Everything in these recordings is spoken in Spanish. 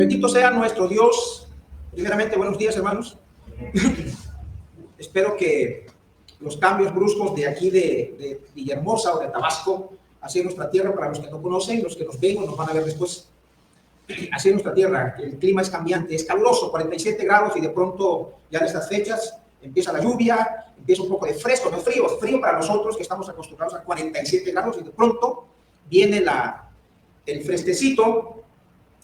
Bendito sea nuestro Dios. Primeramente, buenos días, hermanos. Espero que los cambios bruscos de aquí de Villahermosa o de Tabasco, así en nuestra tierra, para los que no conocen, los que nos ven o nos van a ver después, así en nuestra tierra, que el clima es cambiante, es caluroso, 47 grados, y de pronto ya en estas fechas empieza la lluvia, empieza un poco de fresco, no es frío para nosotros que estamos acostumbrados a 47 grados, y de pronto viene el fresquecito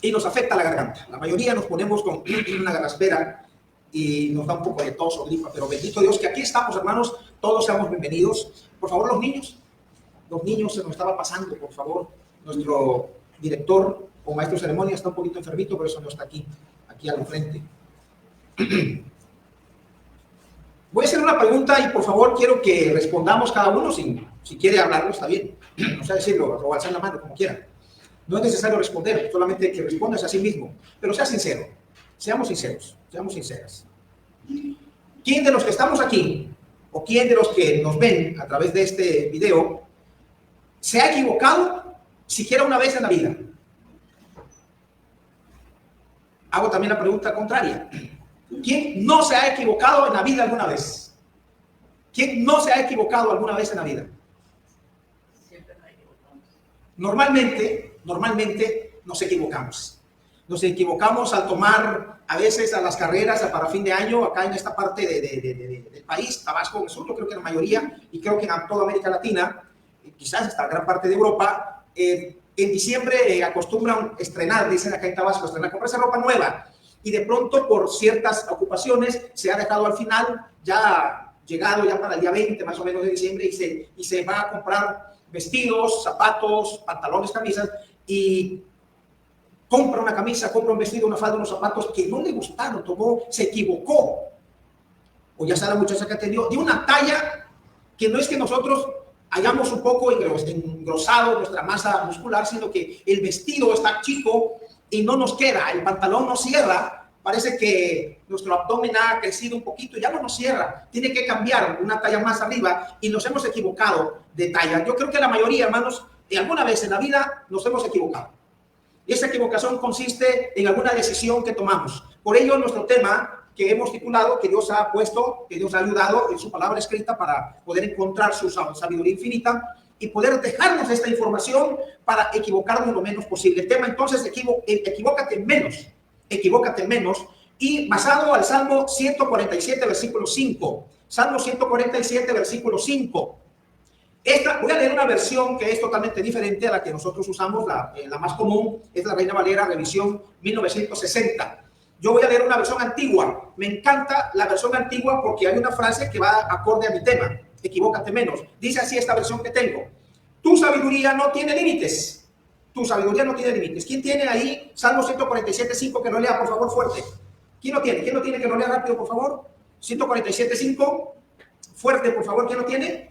y nos afecta la garganta. La mayoría nos ponemos con una garraspera y nos da un poco de tos o gripa, pero bendito Dios que aquí estamos, hermanos, todos seamos bienvenidos. Por favor, los niños se nos estaba pasando, por favor. Nuestro director o maestro de ceremonia está un poquito enfermito, por eso no está aquí al frente. Voy a hacer una pregunta y por favor quiero que respondamos cada uno, si quiere hablarlo, está bien. No sé decirlo, o alzar la mano, como quiera. No es necesario responder, solamente que respondas a sí mismo, pero sea sincero, seamos sinceras. ¿Quién de los que estamos aquí, o quién de los que nos ven a través de este video, se ha equivocado siquiera una vez en la vida? Hago también la pregunta contraria. ¿Quién no se ha equivocado en la vida alguna vez? ¿Quién no se ha equivocado alguna vez en la vida? Siempre nos equivocamos. Normalmente nos equivocamos. Nos equivocamos al tomar a veces a las carreras para fin de año acá en esta parte del país, Tabasco del Sur, yo creo que la mayoría, y creo que en toda América Latina, quizás hasta gran parte de Europa, en diciembre acostumbran estrenar, dicen acá en Tabasco, comprarse ropa nueva, y de pronto por ciertas ocupaciones se ha dejado al final, ya llegado ya para el día 20 más o menos de diciembre, y se va a comprar vestidos, zapatos, pantalones, camisas, y compra una camisa, compra un vestido, una falda, unos zapatos que no le gustaron, se equivocó. O ya sea la muchacha que atendió, de una talla que no es que nosotros hayamos un poco engrosado nuestra masa muscular, sino que el vestido está chico y no nos queda, el pantalón no cierra, parece que nuestro abdomen ha crecido un poquito y ya no nos cierra, tiene que cambiar una talla más arriba y nos hemos equivocado de talla. Yo creo que la mayoría, hermanos, alguna vez en la vida nos hemos equivocado. Y esa equivocación consiste en alguna decisión que tomamos. Por ello, nuestro tema que hemos titulado, que Dios ha puesto, que Dios ha ayudado en su palabra escrita para poder encontrar su sabiduría infinita y poder dejarnos esta información para equivocarnos lo menos posible. El tema entonces, equivócate menos, y basado al Salmo 147, versículo 5. Salmo 147, versículo 5. Voy a leer una versión que es totalmente diferente a la que nosotros usamos, la más común, es la Reina Valera, revisión 1960. Yo voy a leer una versión antigua. Me encanta la versión antigua porque hay una frase que va acorde a mi tema. Equivócate menos. Dice así esta versión que tengo: tu sabiduría no tiene límites. Tu sabiduría no tiene límites. ¿Quién tiene ahí Salmo 147.5 que no lea, por favor, fuerte? ¿Quién lo tiene? ¿Quién lo tiene que no lea rápido, por favor? 147.5, fuerte, por favor. ¿Quién lo tiene?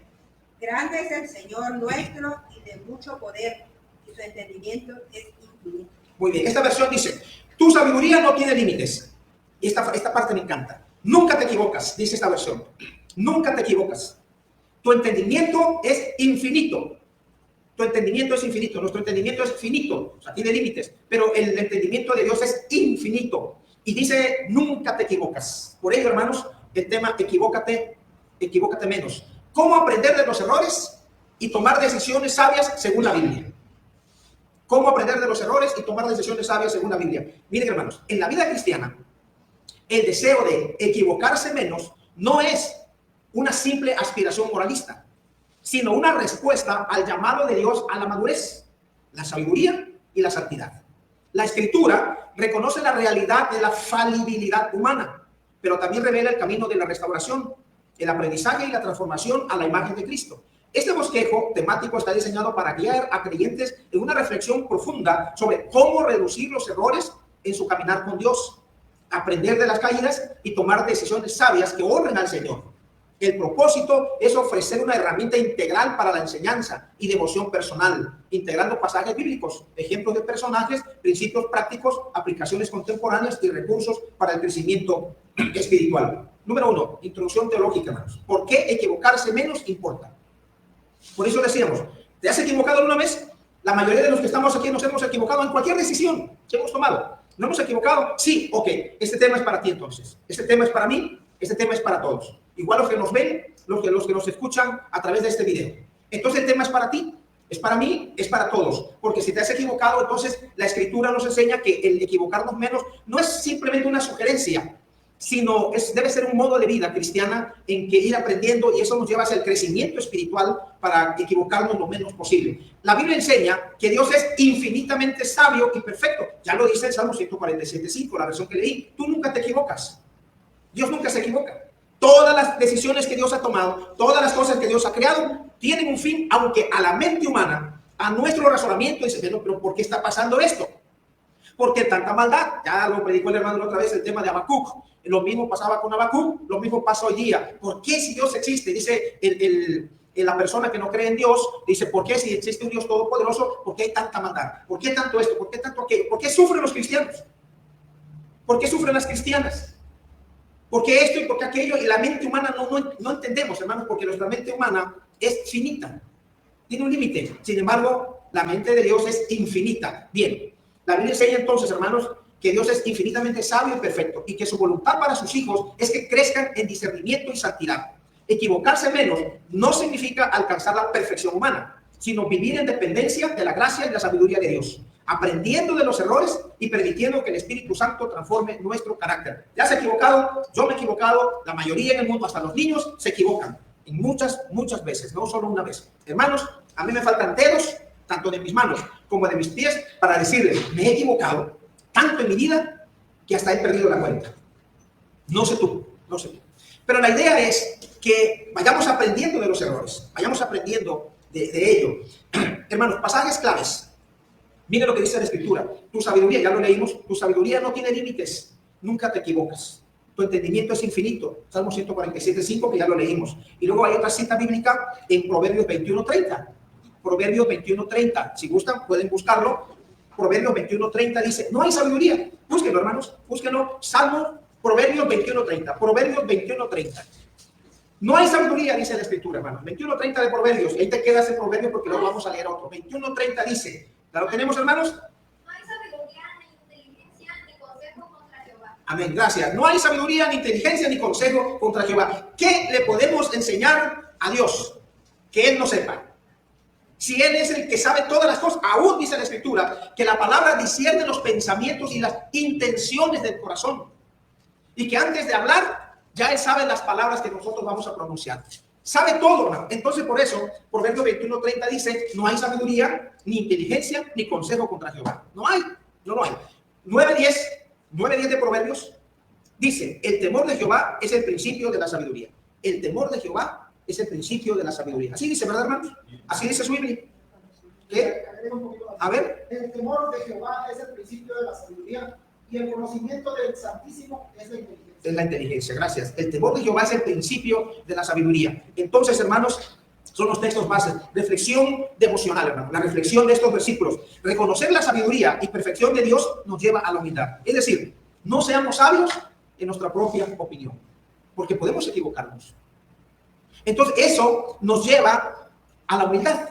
Grande es el Señor nuestro y de mucho poder, y su entendimiento es infinito. Muy bien, esta versión dice: tu sabiduría no tiene límites. Y esta parte me encanta. Nunca te equivocas, dice esta versión. Nunca te equivocas. Tu entendimiento es infinito. Tu entendimiento es infinito. Nuestro entendimiento es finito, o sea, tiene límites. Pero el entendimiento de Dios es infinito. Y dice: nunca te equivocas. Por ello, hermanos, el tema equivócate menos. ¿Cómo aprender de los errores y tomar decisiones sabias según la Biblia? ¿Cómo aprender de los errores y tomar decisiones sabias según la Biblia? Miren, hermanos, en la vida cristiana, el deseo de equivocarse menos no es una simple aspiración moralista, sino una respuesta al llamado de Dios a la madurez, la sabiduría y la santidad. La Escritura reconoce la realidad de la falibilidad humana, pero también revela el camino de la restauración, el aprendizaje y la transformación a la imagen de Cristo. Este bosquejo temático está diseñado para guiar a creyentes en una reflexión profunda sobre cómo reducir los errores en su caminar con Dios, aprender de las caídas y tomar decisiones sabias que honren al Señor. El propósito es ofrecer una herramienta integral para la enseñanza y devoción personal, integrando pasajes bíblicos, ejemplos de personajes, principios prácticos, aplicaciones contemporáneas y recursos para el crecimiento espiritual. Número 1, introducción teológica, hermanos. ¿Por qué equivocarse menos importa? Por eso decíamos, ¿te has equivocado alguna vez? La mayoría de los que estamos aquí nos hemos equivocado en cualquier decisión que hemos tomado. ¿No hemos equivocado? Sí, ok. Este tema es para ti entonces. Este tema es para mí, este tema es para todos. Igual los que nos ven, los que nos escuchan a través de este video. Entonces el tema es para ti, es para mí, es para todos. Porque si te has equivocado, entonces la Escritura nos enseña que el equivocarnos menos no es simplemente una sugerencia, sino debe ser un modo de vida cristiana en que ir aprendiendo, y eso nos lleva hacia el crecimiento espiritual para equivocarnos lo menos posible. La Biblia enseña que Dios es infinitamente sabio y perfecto. Ya lo dice el Salmo 147:5, la versión que leí. Tú nunca te equivocas. Dios nunca se equivoca. Todas las decisiones que Dios ha tomado, todas las cosas que Dios ha creado, tienen un fin, aunque a la mente humana, a nuestro razonamiento, dice, pero ¿por qué está pasando esto? ¿Por qué tanta maldad? Ya lo predicó el hermano otra vez, el tema de Habacuc. Lo mismo pasaba con Habacuc, lo mismo pasa hoy día. ¿Por qué si Dios existe? Dice la persona que no cree en Dios, dice, ¿por qué si existe un Dios todopoderoso? ¿Por qué hay tanta maldad? ¿Por qué tanto esto? ¿Por qué tanto aquello? ¿Por qué sufren los cristianos? ¿Por qué sufren las cristianas? ¿Por qué esto y por qué aquello? Y la mente humana no entendemos, hermanos, porque nuestra mente humana es finita, tiene un límite. Sin embargo, la mente de Dios es infinita. Bien, la Biblia enseña entonces, hermanos, que Dios es infinitamente sabio y perfecto y que su voluntad para sus hijos es que crezcan en discernimiento y santidad. Equivocarse menos no significa alcanzar la perfección humana, sino vivir en dependencia de la gracia y la sabiduría de Dios, aprendiendo de los errores y permitiendo que el Espíritu Santo transforme nuestro carácter. ¿Ya se ha equivocado? Yo me he equivocado. La mayoría en el mundo, hasta los niños, se equivocan. En muchas veces, no solo una vez. Hermanos, a mí me faltan dedos, tanto de mis manos como de mis pies, para decirles, me he equivocado tanto en mi vida que hasta he perdido la cuenta. No sé tú. Pero la idea es que vayamos aprendiendo de los errores, vayamos aprendiendo de ello. Hermanos, pasajes claves. Mire lo que dice la Escritura. Tu sabiduría, ya lo leímos, tu sabiduría no tiene límites. Nunca te equivocas. Tu entendimiento es infinito. Salmo 147:5, que ya lo leímos. Y luego hay otra cita bíblica en Proverbios 21:30. Proverbios 21:30. Si gustan, pueden buscarlo. Proverbios 21:30 dice, no hay sabiduría. Búsquenlo, hermanos. Búsquenlo. Proverbios 21:30. Proverbios 21:30. No hay sabiduría, dice la Escritura, hermanos. 21:30 de Proverbios. Ahí te quedas en Proverbios porque luego vamos a leer otro. 21:30 dice, ¿ya lo tenemos, hermanos? No hay sabiduría, ni inteligencia, ni consejo contra Jehová. Amén, gracias. No hay sabiduría, ni inteligencia, ni consejo contra Jehová. ¿Qué le podemos enseñar a Dios que Él no sepa? Si Él es el que sabe todas las cosas, aún dice la Escritura que la palabra discierne los pensamientos y las intenciones del corazón. Y que antes de hablar, ya Él sabe las palabras que nosotros vamos a pronunciar. Sabe todo, hermano. Entonces, por eso, Proverbios 21:30 dice, no hay sabiduría, ni inteligencia, ni consejo contra Jehová. No hay, no lo hay. 9:10 de Proverbios dice, el temor de Jehová es el principio de la sabiduría. El temor de Jehová es el principio de la sabiduría. Así dice, ¿verdad, hermanos? Así dice su Biblia. ¿Qué? A ver. El temor de Jehová es el principio de la sabiduría y el conocimiento del Santísimo es la inteligencia. Es la inteligencia, gracias. El temor de Jehová es el principio de la sabiduría. Entonces, hermanos, son los textos bases. Reflexión devocional, hermano. La reflexión de estos versículos. Reconocer la sabiduría y perfección de Dios nos lleva a la humildad. Es decir, no seamos sabios en nuestra propia opinión, porque podemos equivocarnos. Entonces, eso nos lleva a la humildad.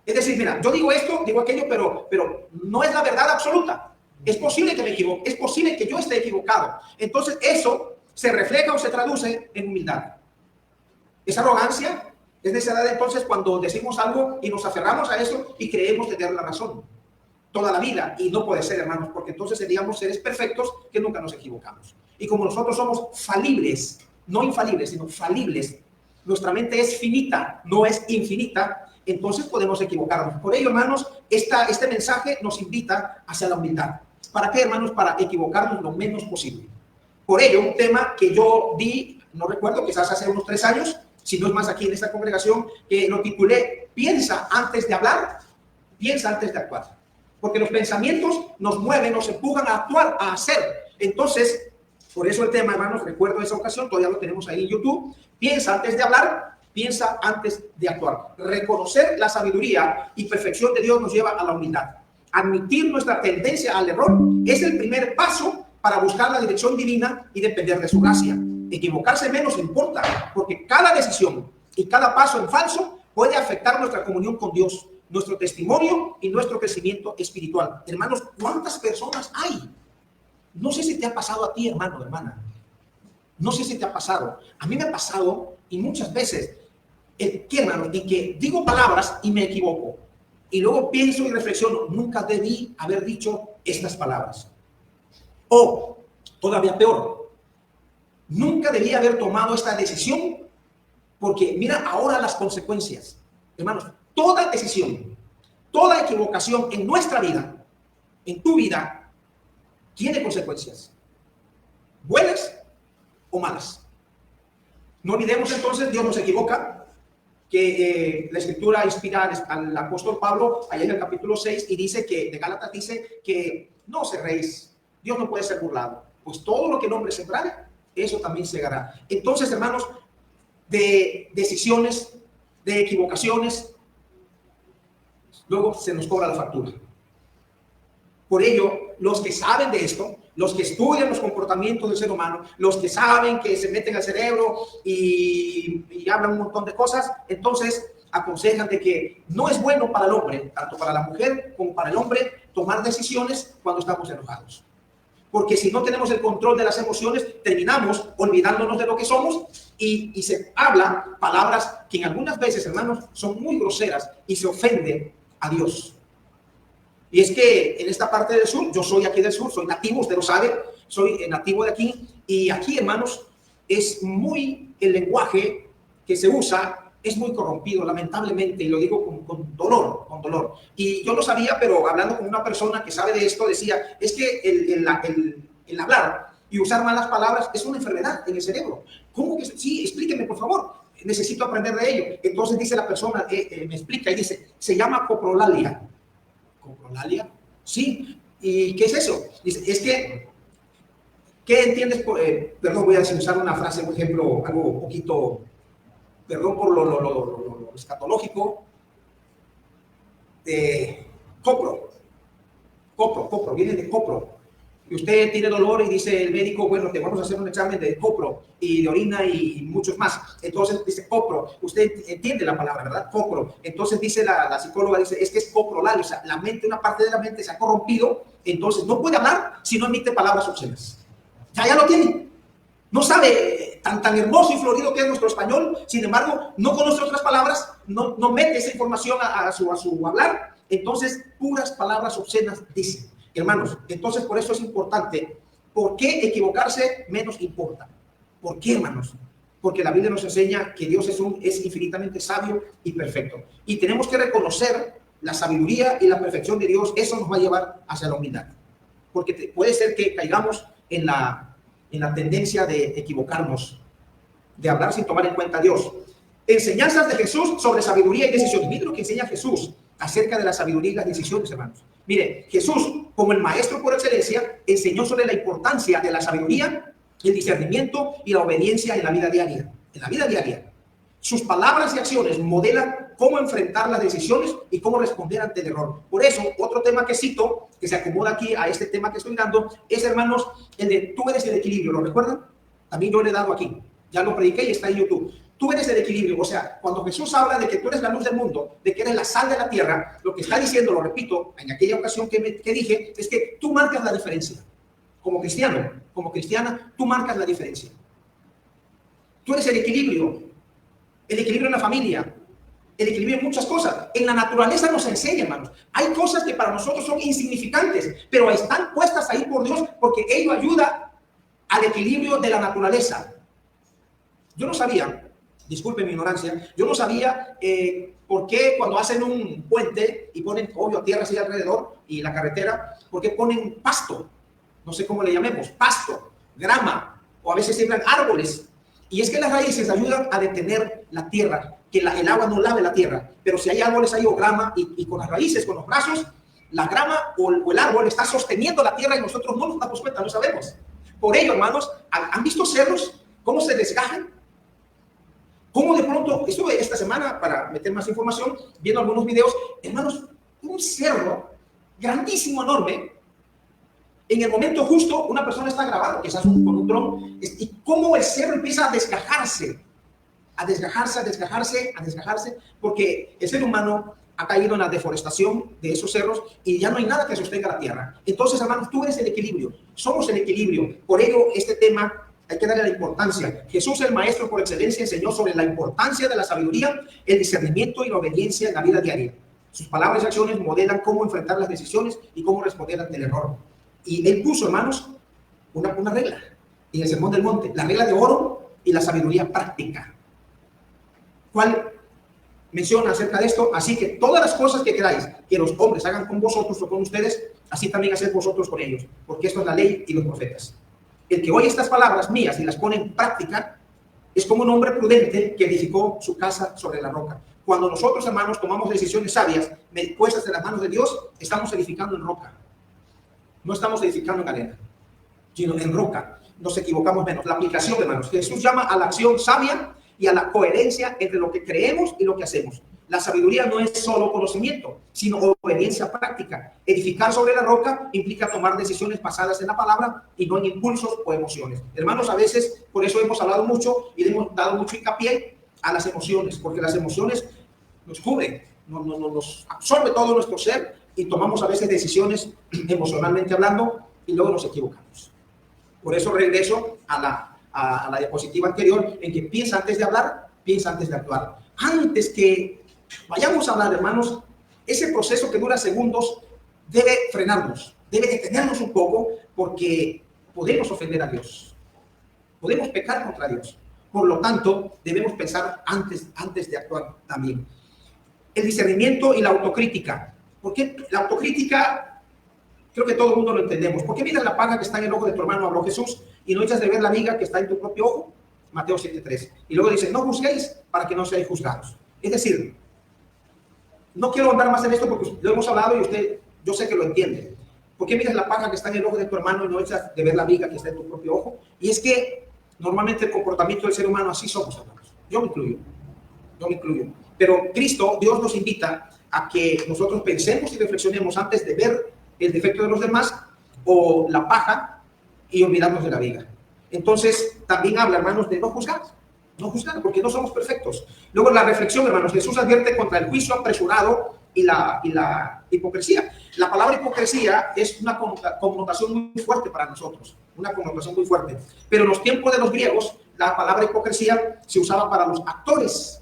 Es decir, mira, yo digo esto, digo aquello, pero no es la verdad absoluta. Es posible que me equivoque, es posible que yo esté equivocado. Entonces, eso se refleja o se traduce en humildad. Esa arrogancia es necedad entonces cuando decimos algo y nos aferramos a eso y creemos tener la razón toda la vida. Y no puede ser, hermanos, porque entonces seríamos seres perfectos que nunca nos equivocamos. Y como nosotros somos falibles, no infalibles, sino falibles, nuestra mente es finita, no es infinita, entonces podemos equivocarnos. Por ello, hermanos, este mensaje nos invita hacia la humildad. ¿Para qué, hermanos? Para equivocarnos lo menos posible. Por ello, un tema que yo di, no recuerdo, quizás hace unos 3 años, si no es más aquí en esta congregación, que lo titulé, piensa antes de hablar, piensa antes de actuar. Porque los pensamientos nos mueven, nos empujan a actuar, a hacer. Entonces, por eso el tema, hermanos, recuerdo esa ocasión, todavía lo tenemos ahí en YouTube, piensa antes de hablar, piensa antes de actuar. Reconocer la sabiduría y perfección de Dios nos lleva a la humildad. Admitir nuestra tendencia al error es el primer paso para buscar la dirección divina y depender de su gracia. Equivocarse menos importa, porque cada decisión y cada paso en falso puede afectar nuestra comunión con Dios, nuestro testimonio y nuestro crecimiento espiritual. Hermanos, ¿cuántas personas hay No sé si te ha pasado a ti, hermano, hermana. No sé si te ha pasado. A mí me ha pasado, y muchas veces, ¿qué, hermano? En que digo palabras y me equivoco. Y luego pienso y reflexiono, nunca debí haber dicho estas palabras. O, todavía peor, nunca debí haber tomado esta decisión, porque mira ahora las consecuencias. Hermanos, toda decisión, toda equivocación en nuestra vida, en tu vida, tiene consecuencias, buenas o malas. No olvidemos entonces, Dios nos equivoca, que la escritura inspira al apóstol Pablo, allá en el capítulo 6, y dice que, de Gálatas dice que no os erréis, Dios no puede ser burlado, pues todo lo que el hombre sembrare, eso también segará. Entonces, hermanos, de decisiones, de equivocaciones, luego se nos cobra la factura. Por ello, los que saben de esto, los que estudian los comportamientos del ser humano, los que saben que se meten al cerebro y hablan un montón de cosas, entonces aconsejan de que no es bueno para el hombre, tanto para la mujer como para el hombre, tomar decisiones cuando estamos enojados. Porque si no tenemos el control de las emociones, terminamos olvidándonos de lo que somos y se hablan palabras que en algunas veces, hermanos, son muy groseras y se ofende a Dios. Y es que en esta parte del sur, yo soy aquí del sur, soy nativo, usted lo sabe, soy nativo de aquí, y aquí, hermanos, es muy, el lenguaje que se usa es muy corrompido, lamentablemente, y lo digo con dolor, con dolor. Y yo lo sabía, pero hablando con una persona que sabe de esto, decía, es que el hablar y usar malas palabras es una enfermedad en el cerebro. ¿Cómo que? Sí, explíqueme, por favor, necesito aprender de ello. Entonces dice la persona, me explica y dice, se llama coprolalia. ¿Coprolalia? Sí. ¿Y qué es eso? Dice, es que, ¿qué entiendes? Perdón, voy a usar una frase, por ejemplo, algo un poquito, perdón por lo escatológico, copro, viene de copro. Y usted tiene dolor y dice el médico, bueno, te vamos a hacer un examen de copro y de orina y muchos más. Entonces dice copro, usted entiende la palabra, ¿verdad? Copro. Entonces dice la psicóloga, dice, es que es coprolalia, o sea, la mente, una parte de la mente se ha corrompido, entonces no puede hablar si no emite palabras obscenas. Ya lo tiene. No sabe tan hermoso y florido que es nuestro español, sin embargo, no conoce otras palabras, no mete esa información a su hablar, entonces puras palabras obscenas dice. Hermanos, entonces por eso es importante. ¿Por qué equivocarse menos importa? ¿Por qué, hermanos? Porque la Biblia nos enseña que Dios es infinitamente sabio y perfecto. Y tenemos que reconocer la sabiduría y la perfección de Dios. Eso nos va a llevar hacia la humildad. Porque puede ser que caigamos en la tendencia de equivocarnos, de hablar sin tomar en cuenta a Dios. Enseñanzas de Jesús sobre sabiduría y decisiones. Miren lo que enseña Jesús acerca de la sabiduría y las decisiones, hermanos. Mire, Jesús, como el maestro por excelencia, enseñó sobre la importancia de la sabiduría, el discernimiento y la obediencia en la vida diaria. En la vida diaria. Sus palabras y acciones modelan cómo enfrentar las decisiones y cómo responder ante el error. Por eso, otro tema que cito, que se acomoda aquí a este tema que estoy dando, es, hermanos, el de tú eres el equilibrio. ¿Lo recuerdan? También yo le he dado aquí. Ya lo prediqué y está en YouTube. Tú eres el equilibrio. O sea, cuando Jesús habla de que tú eres la luz del mundo, de que eres la sal de la tierra, lo que está diciendo, lo repito, en aquella ocasión que dije, es que tú marcas la diferencia. Como cristiano, como cristiana, tú marcas la diferencia. Tú eres el equilibrio en la familia, el equilibrio en muchas cosas. En la naturaleza nos enseña, hermanos. Hay cosas que para nosotros son insignificantes, pero están puestas ahí por Dios porque ello ayuda al equilibrio de la naturaleza. Yo no sabía, disculpe mi ignorancia, yo no sabía por qué cuando hacen un puente y ponen obvio tierra así alrededor y la carretera, por qué ponen pasto, no sé cómo le llamemos, pasto, grama, o a veces siembran árboles. Y es que las raíces ayudan a detener la tierra, que el agua no lave la tierra. Pero si hay árboles ahí o grama y con las raíces, con los brazos, la grama o el árbol está sosteniendo la tierra y nosotros no nos damos cuenta, no sabemos. Por ello, hermanos, ¿han visto cerros? ¿Cómo se desgajan? ¿Cómo de pronto? Estuve esta semana, para meter más información, viendo algunos videos. Hermanos, un cerro grandísimo, enorme. En el momento justo, una persona está grabando, quizás con un dron, y cómo el cerro empieza a desgajarse, porque el ser humano ha caído en la deforestación de esos cerros y ya no hay nada que sostenga la tierra. Entonces, hermanos, tú eres el equilibrio, somos el equilibrio. Por ello, este tema hay que darle la importancia. Jesús, el maestro por excelencia, enseñó sobre la importancia de la sabiduría, el discernimiento y la obediencia en la vida diaria. Sus palabras y acciones modelan cómo enfrentar las decisiones y cómo responder ante el error. Y él puso, hermanos, una regla en el Sermón del Monte, la regla de oro y la sabiduría práctica. ¿Cuál menciona acerca de esto? Así que todas las cosas que queráis que los hombres hagan con vosotros o con ustedes, así también haced vosotros con ellos, porque esto es la ley y los profetas. El que oye estas palabras mías y las pone en práctica es como un hombre prudente que edificó su casa sobre la roca. Cuando nosotros, hermanos, tomamos decisiones sabias puestas en las manos de Dios, estamos edificando en roca. No estamos edificando en arena, sino en roca. Nos equivocamos menos. La aplicación, hermanos. Jesús llama a la acción sabia y a la coherencia entre lo que creemos y lo que hacemos. La sabiduría no es solo conocimiento, sino obediencia práctica. Edificar sobre la roca implica tomar decisiones basadas en la palabra y no en impulsos o emociones. Hermanos, a veces, por eso hemos hablado mucho y hemos dado mucho hincapié a las emociones, porque las emociones nos cubren, nos absorbe todo nuestro ser y tomamos a veces decisiones emocionalmente hablando y luego nos equivocamos. Por eso regreso a la diapositiva anterior en que piensa antes de hablar, piensa antes de actuar. Antes que vayamos a hablar, hermanos, ese proceso que dura segundos debe frenarnos, debe detenernos un poco, porque podemos ofender a Dios, podemos pecar contra Dios. Por lo tanto, debemos pensar antes de actuar también. El discernimiento y la autocrítica. ¿Por qué la autocrítica? Creo que todo el mundo lo entendemos. ¿Por qué miras la paja que está en el ojo de tu hermano, habló Jesús, y no echas de ver la viga que está en tu propio ojo? Mateo 7:3. Y luego dice, no juzguéis para que no seáis juzgados. Es decir, no quiero andar más en esto porque lo hemos hablado y usted, yo sé que lo entiende. ¿Por qué miras la paja que está en el ojo de tu hermano y no echas de ver la viga que está en tu propio ojo? Y es que normalmente el comportamiento del ser humano así somos, hermanos. Yo me incluyo. Pero Cristo, Dios nos invita a que nosotros pensemos y reflexionemos antes de ver el defecto de los demás o la paja y olvidarnos de la viga. Entonces, también habla, hermanos, de no juzgar, porque no somos perfectos. Luego, la reflexión, hermanos, Jesús advierte contra el juicio apresurado y la hipocresía. La palabra hipocresía es una connotación muy fuerte para nosotros, una connotación muy fuerte. Pero en los tiempos de los griegos, la palabra hipocresía se usaba para los actores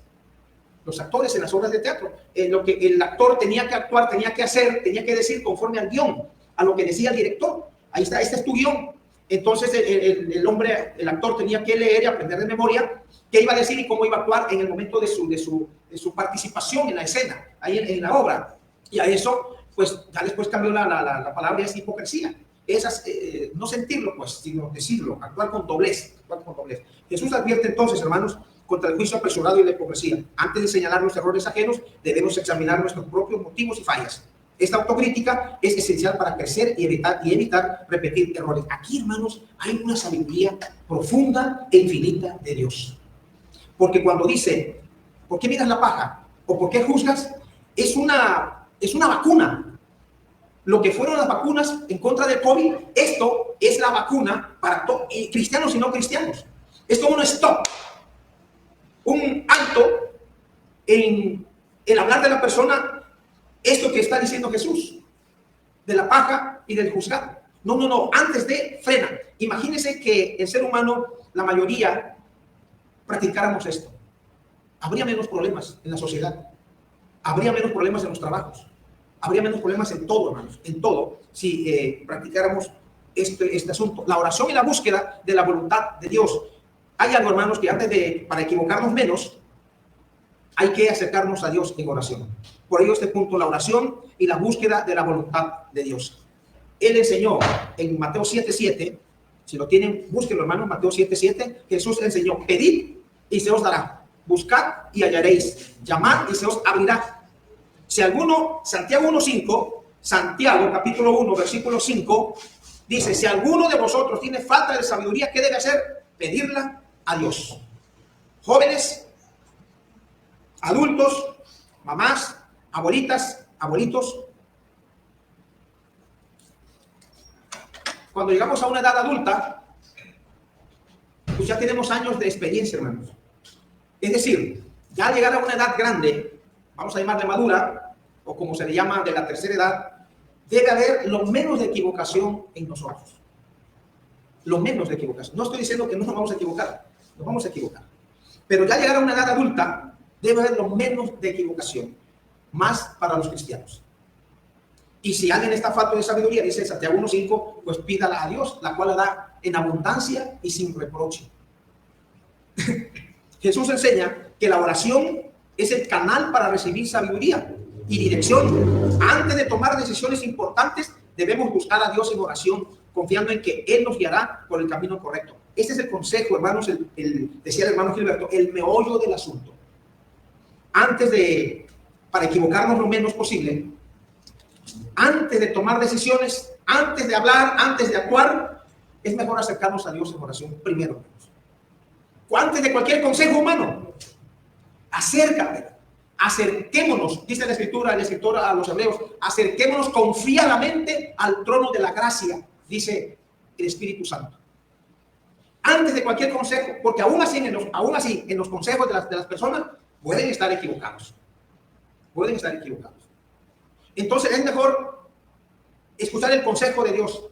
en las obras de teatro. Lo que el actor tenía que actuar, tenía que hacer, tenía que decir conforme al guión, a lo que decía el director. Ahí está, este es tu guión. Entonces el actor tenía que leer y aprender de memoria qué iba a decir y cómo iba a actuar en el momento de su participación en la escena, ahí en la obra. Y a eso, pues ya después cambió la palabra, es hipocresía. No sentirlo, pues, sino decirlo, actuar con doblez. Jesús advierte entonces, hermanos, contra el juicio apresurado y la hipocresía. Antes de señalar los errores ajenos, debemos examinar nuestros propios motivos y fallas. Esta autocrítica es esencial para crecer y evitar repetir errores. Aquí, hermanos, hay una sabiduría profunda e infinita de Dios. Porque cuando dice, ¿por qué miras la paja? ¿O por qué juzgas? Es una vacuna. Lo que fueron las vacunas en contra del COVID, esto es la vacuna para cristianos y no cristianos. Es como un stop, un alto en el hablar de la persona. Esto que está diciendo Jesús, de la paja y del juzgar. No, antes de frena. Imagínense que el ser humano, la mayoría, practicáramos esto. Habría menos problemas en la sociedad. Habría menos problemas en los trabajos. Habría menos problemas en todo, hermanos. En todo, si practicáramos este asunto. La oración y la búsqueda de la voluntad de Dios. Hay algo, hermanos, que para equivocarnos menos, hay que acercarnos a Dios en oración. Por ello este punto, la oración y la búsqueda de la voluntad de Dios. Él enseñó en Mateo 7:7, si lo tienen, búsquenlo, hermanos, Mateo 7:7, Jesús enseñó, pedid y se os dará, buscad y hallaréis, llamad y se os abrirá. Si alguno, Santiago 1:5, Santiago capítulo 1, versículo 5, dice, si alguno de vosotros tiene falta de sabiduría, ¿qué debe hacer? Pedirla a Dios. Jóvenes, adultos, mamás, abuelitas, abuelitos. Cuando llegamos a una edad adulta, pues ya tenemos años de experiencia, hermanos. Es decir, ya al llegar a una edad grande, vamos a llamarle madura, o como se le llama de la tercera edad, debe haber lo menos de equivocación en nosotros. Lo menos de equivocación. No estoy diciendo que no nos vamos a equivocar, nos vamos a equivocar. Pero ya llegar a una edad adulta, debe haber lo menos de equivocación, más para los cristianos. Y si alguien está falto de sabiduría, dice Santiago 1:5, pues pídala a Dios, la cual la da en abundancia y sin reproche. Jesús enseña que la oración es el canal para recibir sabiduría y dirección. Antes de tomar decisiones importantes, debemos buscar a Dios en oración, confiando en que Él nos guiará por el camino correcto. Este es el consejo, hermanos, decía el hermano Gilberto, el meollo del asunto. Para equivocarnos lo menos posible, antes de tomar decisiones, antes de hablar, antes de actuar, es mejor acercarnos a Dios en oración primero. Antes de cualquier consejo humano, acerquémonos, dice la escritura, el escritor a los hebreos, acerquémonos confiadamente al trono de la gracia, dice el Espíritu Santo. Antes de cualquier consejo, porque aún así en los consejos de las personas pueden estar equivocados. Pueden estar equivocados. Entonces es mejor escuchar el consejo de Dios,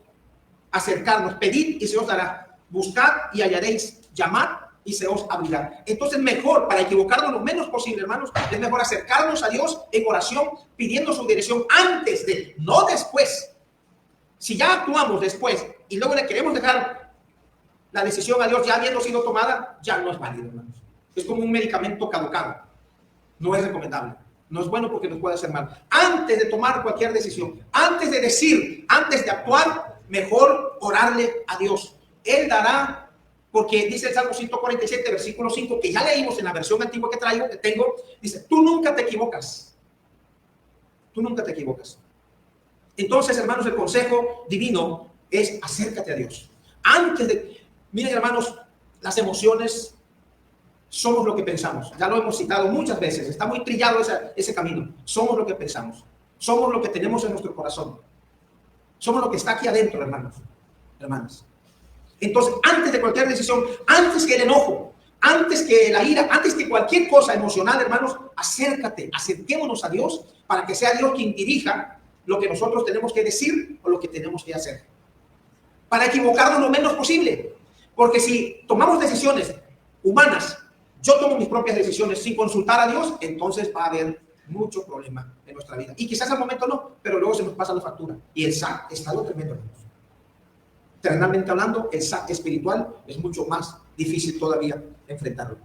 acercarnos, pedid y se os dará, buscad y hallaréis, llamad y se os abrirá. Entonces mejor, para equivocarnos lo menos posible, hermanos, es mejor acercarnos a Dios en oración, pidiendo su dirección antes de, no después. Si ya actuamos después y luego le queremos dejar la decisión a Dios ya habiendo sido tomada, ya no es válido, hermanos. Es como un medicamento caducado. No es recomendable. No es bueno porque nos puede hacer mal. Antes de tomar cualquier decisión, antes de decir, antes de actuar, mejor orarle a Dios. Él dará, porque dice el Salmo 147, versículo 5, que ya leímos en la versión antigua que tengo, dice, tú nunca te equivocas. Tú nunca te equivocas. Entonces, hermanos, el consejo divino es acércate a Dios. Miren, hermanos, las emociones somos lo que pensamos. Ya lo hemos citado muchas veces. Está muy trillado ese camino. Somos lo que pensamos. Somos lo que tenemos en nuestro corazón. Somos lo que está aquí adentro, hermanos, hermanas. Entonces, antes de cualquier decisión, antes que el enojo, antes que la ira, antes que cualquier cosa emocional, hermanos, acerquémonos a Dios para que sea Dios quien dirija lo que nosotros tenemos que decir o lo que tenemos que hacer. Para equivocarnos lo menos posible. Porque si tomamos decisiones humanas, yo tomo mis propias decisiones sin consultar a Dios, entonces va a haber mucho problema en nuestra vida. Y quizás al momento no, pero luego se nos pasa la factura. Y el SAT está algo tremendo, hermanos. Terrenalmente hablando, el SAT espiritual es mucho más difícil todavía enfrentarlo.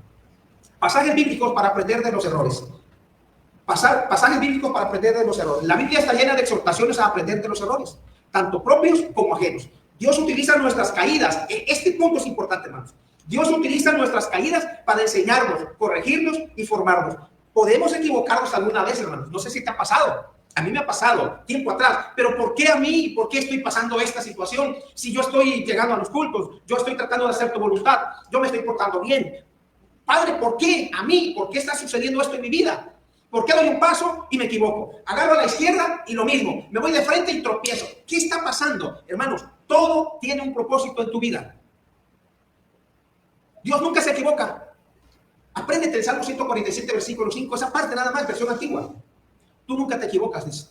Pasajes bíblicos para aprender de los errores. Pasajes bíblicos para aprender de los errores. La Biblia está llena de exhortaciones a aprender de los errores, tanto propios como ajenos. Dios utiliza nuestras caídas. Este punto es importante, hermanos. Dios utiliza nuestras caídas para enseñarnos, corregirnos y formarnos. Podemos equivocarnos alguna vez, hermanos. No sé si te ha pasado. A mí me ha pasado tiempo atrás. Pero ¿por qué a mí? ¿Por qué estoy pasando esta situación? Si yo estoy llegando a los cultos, yo estoy tratando de hacer tu voluntad, yo me estoy portando bien. Padre, ¿por qué a mí? ¿Por qué está sucediendo esto en mi vida? ¿Por qué doy un paso y me equivoco? Agarro a la izquierda y lo mismo. Me voy de frente y tropiezo. ¿Qué está pasando? Hermanos, todo tiene un propósito en tu vida. Dios nunca se equivoca. Apréndete el Salmo 147, versículo 5, esa parte nada más, versión antigua. Tú nunca te equivocas, dice.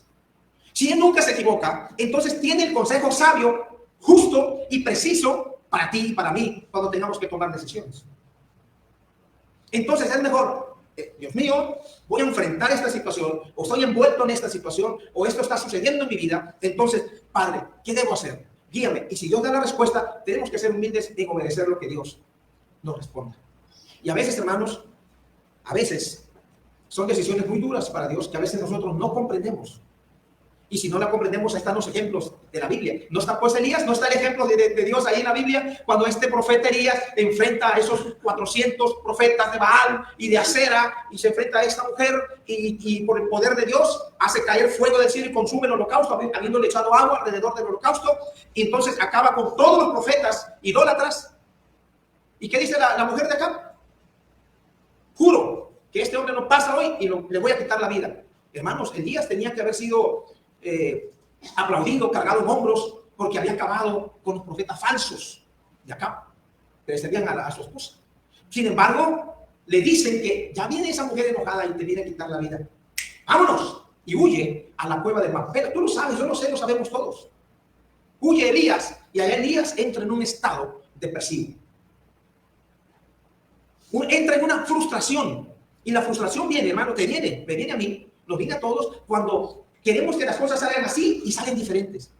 Si Él nunca se equivoca, entonces tiene el consejo sabio, justo y preciso para ti y para mí cuando tengamos que tomar decisiones. Entonces es mejor, Dios mío, voy a enfrentar esta situación, o estoy envuelto en esta situación, o esto está sucediendo en mi vida. Entonces, Padre, ¿qué debo hacer? Guíame. Y si Dios da la respuesta, tenemos que ser humildes en obedecer lo que Dios nos responda. Y a veces, hermanos, son decisiones muy duras para Dios que a veces nosotros no comprendemos. Y si no la comprendemos, ahí están los ejemplos de la Biblia. ¿No está pues Elías? ¿No está el ejemplo de Dios ahí en la Biblia? Cuando este profeta Elías enfrenta a esos 400 profetas de Baal y de Acera y se enfrenta a esta mujer y por el poder de Dios hace caer fuego del cielo y consume el holocausto, habiéndole echado agua alrededor del holocausto, y entonces acaba con todos los profetas idólatras. ¿Y qué dice la mujer de acá? Juro que este hombre no pasa hoy y le voy a quitar la vida. Hermanos, Elías tenía que haber sido aplaudido, cargado en hombros, porque había acabado con los profetas falsos de acá, que le servían a su esposa. Sin embargo, le dicen que ya viene esa mujer enojada y te viene a quitar la vida. ¡Vámonos! y huye a la cueva de Macpela. Tú lo sabes, yo lo sé, lo sabemos todos. Huye Elías y allá Elías entra en un estado depresivo. Entra en una frustración. Y la frustración viene, hermano, me viene a mí, nos viene a todos cuando queremos que las cosas salgan así y salen diferentes.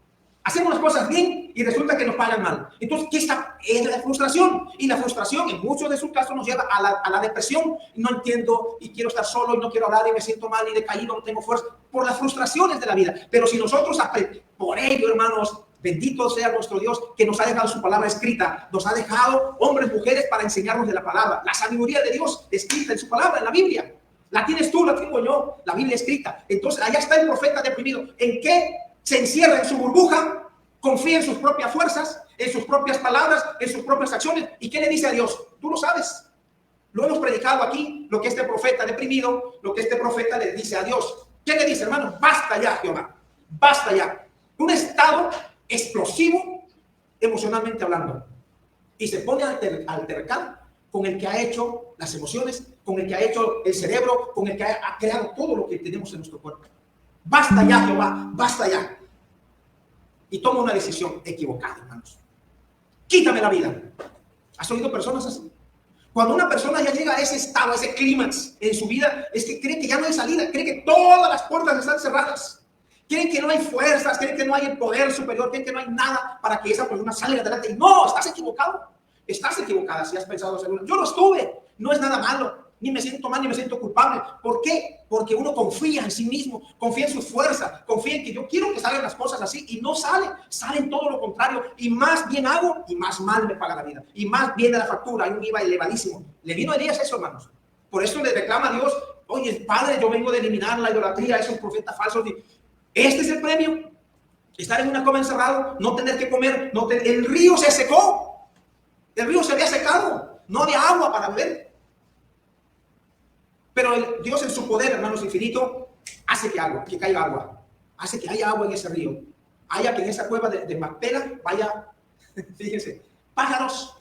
Hacemos las cosas bien y resulta que nos pagan mal. Entonces, ¿qué está? Es la frustración. Y la frustración en muchos de sus casos nos lleva a la depresión. No entiendo y quiero estar solo y no quiero hablar y me siento mal y decaído, no tengo fuerza. Por las frustraciones de la vida. Pero si nosotros, por ello, hermanos, bendito sea nuestro Dios que nos ha dejado su palabra escrita. Nos ha dejado hombres, mujeres para enseñarnos de la palabra. La sabiduría de Dios escrita en su palabra, en la Biblia. La tienes tú, la tengo yo, la Biblia escrita. Entonces, allá está el profeta deprimido. ¿En qué se encierra? En su burbuja, confía en sus propias fuerzas, en sus propias palabras, en sus propias acciones. ¿Y qué le dice a Dios? Tú lo sabes. Lo hemos predicado aquí, lo que este profeta deprimido, lo que este profeta le dice a Dios. ¿Qué le dice, hermano? Basta ya, Jehová. Basta ya. Un estado explosivo, emocionalmente hablando. Y se pone a altercar con el que ha hecho las emociones, con el que ha hecho el cerebro, con el que ha creado todo lo que tenemos en nuestro cuerpo. Basta ya, Jehová, basta ya. Y toma una decisión equivocada, hermanos. Quítame la vida. ¿Has oído personas así? Cuando una persona ya llega a ese estado, a ese clímax en su vida, es que cree que ya no hay salida, cree que todas las puertas están cerradas. Creen que no hay fuerzas, creen que no hay el poder superior, creen que no hay nada para que esa persona salga adelante. Y no, estás equivocado. Estás equivocada si has pensado hacerlo. Yo lo estuve. No es nada malo. Ni me siento mal, ni me siento culpable. ¿Por qué? Porque uno confía en sí mismo, confía en su fuerza, confía en que yo quiero que salgan las cosas así y no salen. Salen todo lo contrario. Y más bien hago y más mal me paga la vida. Y más viene la factura. Hay un IVA elevadísimo. Le vino a Elías eso, hermanos. Por eso le reclama a Dios: oye, Padre, yo vengo de eliminar la idolatría, esos profetas falsos. Este es el premio. Estar en una cueva encerrado, no tener que comer, el río se secó. El río se había secado. No había agua para beber. Pero Dios en su poder, hermanos, infinito, hace que caiga agua. Hace que haya agua en ese río. Haya que en esa cueva de Macpela vaya, fíjense, pájaros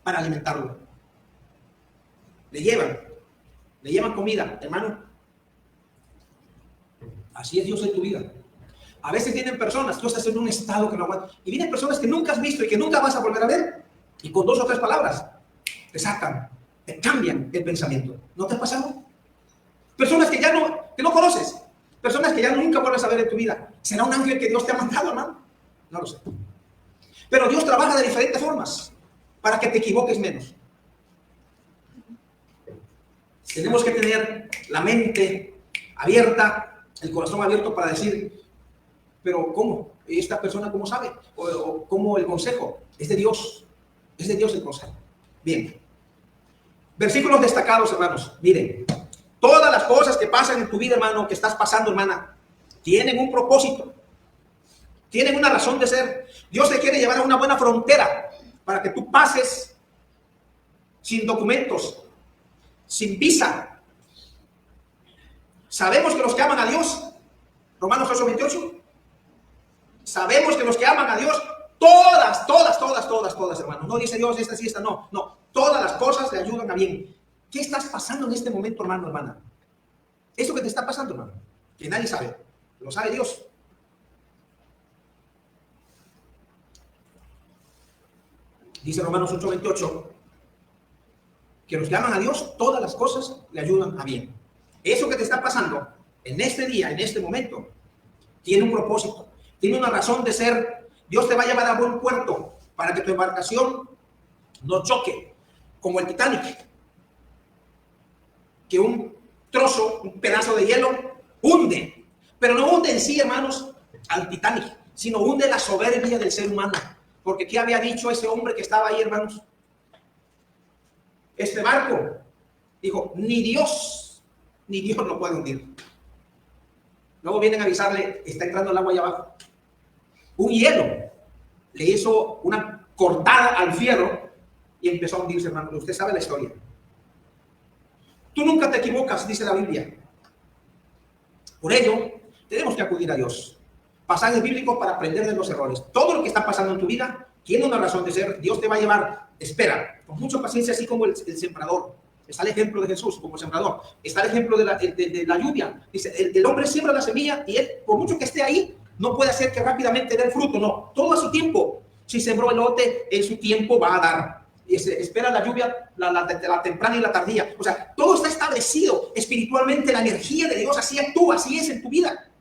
para alimentarlo. Le llevan comida, hermano. Así es Dios en tu vida. A veces vienen personas, tú estás en un estado que no aguantas, y vienen personas que nunca has visto y que nunca vas a volver a ver, y con 2 o 3 palabras te sacan, te cambian el pensamiento. ¿No te ha pasado? Personas que no conoces, personas que ya nunca vuelves a ver en tu vida. ¿Será un ángel que Dios te ha mandado, hermano? No lo sé. Pero Dios trabaja de diferentes formas para que te equivoques menos. Tenemos que tener la mente abierta, el corazón abierto para decir: pero ¿cómo? ¿Esta persona cómo sabe? ¿O cómo el consejo? Es de Dios el consejo. Bien. Versículos destacados, hermanos. Miren, todas las cosas que pasan en tu vida, hermano, que estás pasando, hermana, tienen un propósito. Tienen una razón de ser. Dios te quiere llevar a una buena frontera para que tú pases sin documentos, sin visa. Sabemos que los que aman a Dios, Romanos 8:28, sabemos que los que aman a Dios, todas, hermanos. No dice Dios esta sí, esta no. No, todas las cosas le ayudan a bien. ¿Qué estás pasando en este momento, hermano, hermana? Eso que te está pasando, hermano, que nadie sabe, lo sabe Dios. Dice Romanos 8:28, que los que aman a Dios, todas las cosas le ayudan a bien. Eso que te está pasando en este día, en este momento, tiene un propósito, tiene una razón de ser. Dios te va a llevar a buen puerto para que tu embarcación no choque, como el Titanic, que un trozo, un pedazo de hielo hunde, pero no hunde en sí, hermanos, al Titanic, sino hunde la soberbia del ser humano. Porque ¿qué había dicho ese hombre que estaba ahí, hermanos? Este barco, dijo, ni Dios lo puede hundir. Luego vienen a avisarle, está entrando el agua allá abajo. Un hielo le hizo una cortada al fierro y empezó a hundirse, hermano. Usted sabe la historia. Tú nunca te equivocas, dice la Biblia. Por ello, tenemos que acudir a Dios. Pasajes bíblicos para aprender de los errores. Todo lo que está pasando en tu vida tiene una razón de ser. Dios te va a llevar, espera, con mucha paciencia, así como el sembrador. Está el ejemplo de Jesús como sembrador. Está el ejemplo de la lluvia. Dice, el hombre siembra la semilla y él, por mucho que esté ahí, no puede hacer que rápidamente dé el fruto. No, todo a su tiempo. Si sembró elote, en su tiempo va a dar. Y se espera la lluvia, la temprana y la tardía. O sea, todo está establecido espiritualmente. La energía de Dios así actúa, así es en tu vida.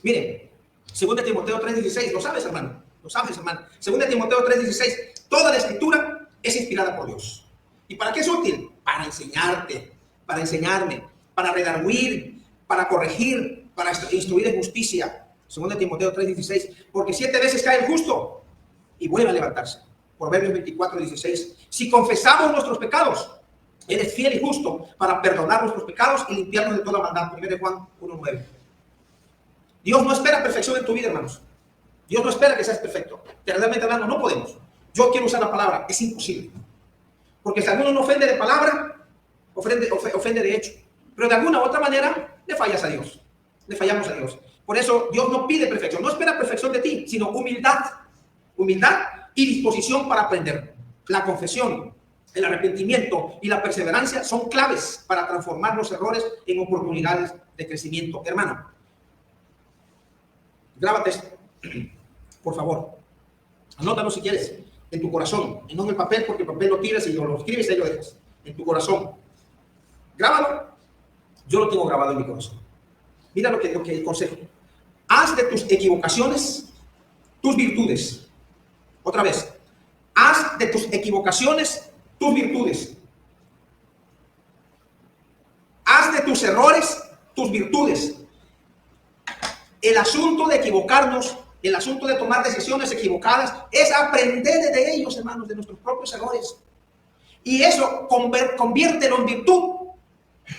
Miren, 2 Timoteo 3:16, ¿lo sabes, hermano? Lo sabes, hermano. 2 Timoteo 3:16, toda la escritura es inspirada por Dios. ¿Y para qué es útil? Para enseñarte, para enseñarme, para redarguir, para corregir, para instruir en justicia. 2 Timoteo 3:16, porque 7 veces cae el justo y vuelve a levantarse. Proverbios 24:16, si confesamos nuestros pecados, Él es fiel y justo para perdonar nuestros pecados y limpiarnos de toda maldad. 1 Juan 1:9. Dios no espera perfección en tu vida, hermanos. Dios no espera que seas perfecto. Realmente hablando, no podemos. Yo quiero usar la palabra, es imposible. Porque si alguno no ofende de palabra, ofende de hecho. Pero de alguna u otra manera, le fallas a Dios. Le fallamos a Dios. Por eso Dios no pide perfección, no espera perfección de ti, sino humildad. Humildad y disposición para aprender. La confesión, el arrepentimiento y la perseverancia son claves para transformar los errores en oportunidades de crecimiento. Hermano, grábate esto, por favor. Anótalo si quieres, en tu corazón, y no en el papel, porque el papel lo tiras y lo escribes y ahí lo dejas. En tu corazón. Grábalo. Yo lo tengo grabado en mi corazón. Mira lo que el consejo. Haz de tus equivocaciones tus virtudes. Otra vez. Haz de tus equivocaciones tus virtudes. Haz de tus errores tus virtudes. El asunto de equivocarnos, el asunto de tomar decisiones equivocadas, es aprender de ellos, hermanos, de nuestros propios errores. Y eso conviértelo en virtud.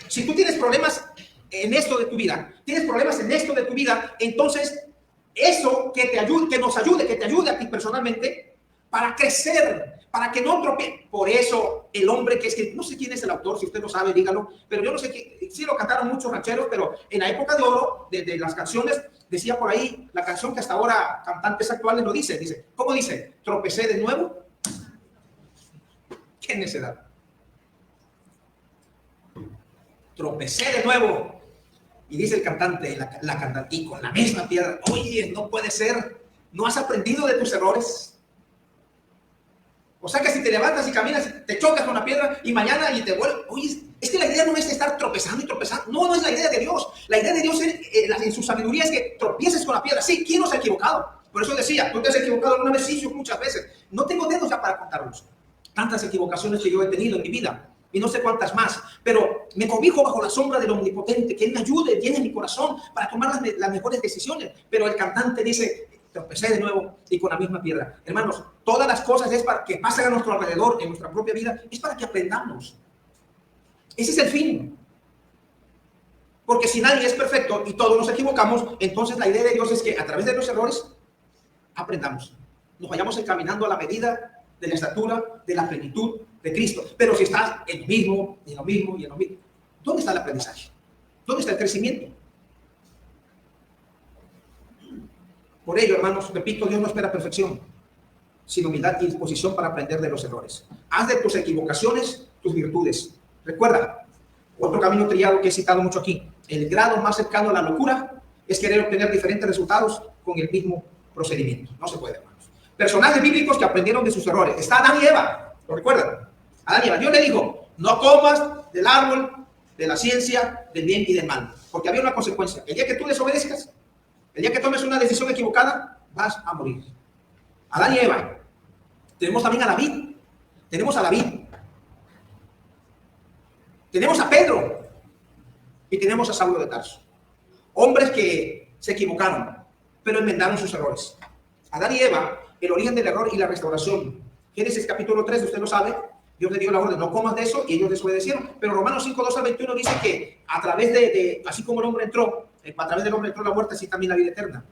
Si tú tienes problemas en esto de tu vida, entonces eso que te ayude, que te ayude a ti personalmente para crecer, para que no tropie. Por eso el hombre que es que, no sé quién es el autor, si usted lo sabe, dígalo, pero yo no sé qué, sí lo cantaron muchos rancheros, pero en la época de oro de las canciones, decía por ahí la canción que hasta ahora cantantes actuales lo dice, ¿cómo dice? Tropecé de nuevo. ¿Qué necedad? Tropecé de nuevo. Y dice el cantante, la cantante, y con la misma piedra. Oye, no puede ser. ¿No has aprendido de tus errores? O sea que si te levantas y caminas, te chocas con la piedra y mañana y te vuelves. Oye, es que la idea no es estar tropezando y tropezando. No es la idea de Dios. La idea de Dios en su sabiduría es que tropieces con la piedra. Sí, ¿quién no se ha equivocado? Por eso decía, ¿tú te has equivocado alguna vez? Sí, yo muchas veces. No tengo dedos ya para contarlos. Tantas equivocaciones que yo he tenido en mi vida. Y no sé cuántas más, pero me cobijo bajo la sombra del Omnipotente, que Él me ayude, llene mi corazón para tomar las mejores decisiones. Pero el cantante dice, tropecé de nuevo y con la misma piedra. Hermanos, todas las cosas es para que pasen a nuestro alrededor, en nuestra propia vida, es para que aprendamos. Ese es el fin. Porque si nadie es perfecto y todos nos equivocamos, entonces la idea de Dios es que a través de los errores aprendamos. Nos vayamos encaminando a la medida de la estatura, de la plenitud de Cristo. Pero si estás en lo mismo, ¿dónde está el aprendizaje? ¿Dónde está el crecimiento? Por ello, hermanos, repito, Dios no espera perfección, sino humildad y disposición para aprender de los errores. Haz de tus equivocaciones tus virtudes. Recuerda, otro camino trillado que he citado mucho aquí, el grado más cercano a la locura es querer obtener diferentes resultados con el mismo procedimiento. No se puede, hermanos. Personajes bíblicos que aprendieron de sus errores. Está Adán y Eva, ¿lo recuerdan? Adán y Eva, Dios le dijo, no comas del árbol de la ciencia del bien y del mal, porque había una consecuencia. El día que tú desobedezcas, el día que tomes una decisión equivocada, vas a morir. Adán y Eva. Tenemos también a David. Tenemos a Pedro. Y tenemos a Saulo de Tarso. Hombres que se equivocaron, pero enmendaron sus errores. Adán y Eva, el origen del error y la restauración. Génesis capítulo 3, usted lo sabe. Dios le dio la orden, no comas de eso, y ellos desobedecieron. Pero Romanos 5, 2 al 21 dice que a través así como el hombre entró, a través del hombre entró la muerte, así también la vida eterna.